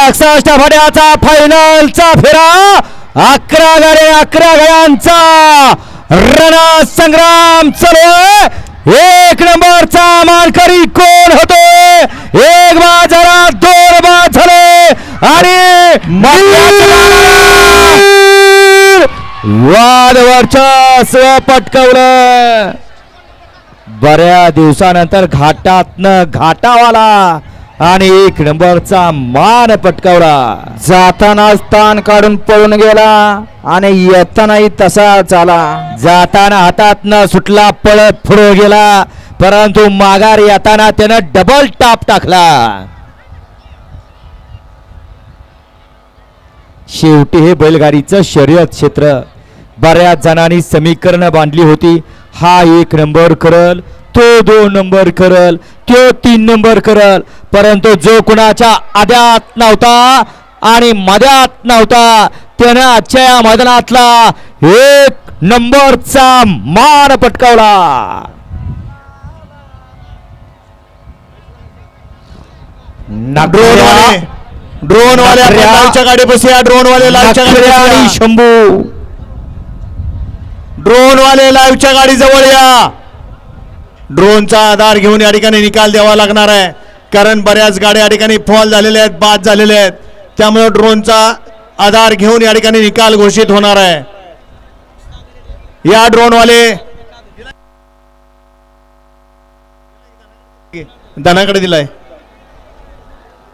61 फट्याचा फायनलचा फेरा 11 गाड्यांचा रणसंग्राम चालू आहे। एक नंबरचा मानकरी कोण होतोय? एक बाद झाला, दोन बाद झाले आणि वाद वर्चस्व पटकवलं। बऱ्याच दिवसानंतर घाटातनं घाटावाला आणि एक नंबरचा मान पटकावला। जाताना स्थान काढून पळून गेला आणि येतानाही तसाच आला। जाताना हातातनं सुटला, पळत पुढे गेला, परंतु माघार येताना त्यानं डबल टाप टाकला। शेवटी हे बैलगाडीचं शर्यत क्षेत्र बऱ्याच जणांनी समीकरण बांधली होती। हा 1 नंबर करल, तो 2 नंबर करल, तो 3 नंबर करल, परंतु जो कुणाच्या आद्यात नव्हता आणि मध्यात नव्हता त्यानं आजच्या या मैदानातला 1 नंबरचा मान पटकावला। ड्रोन वाले लाईव्हच्या गाडी बसूया। ड्रोन वाले लाईव्हच्या गाडी आणि शंभू ड्रोन वाले लाईव्हच्या गाडी जवळ या। ड्रोनचा आधार घेऊन या ठिकाणी निकाल द्यावा लागणार आहे, कारण बऱ्याच गाड्या या ठिकाणी फॉल झालेल्या आहेत, बाद झालेल्या आहेत, त्यामुळे ड्रोनचा आधार घेऊन या ठिकाणी निकाल घोषित होणार आहे। या ड्रोन वाले धनाकडे दिलाय।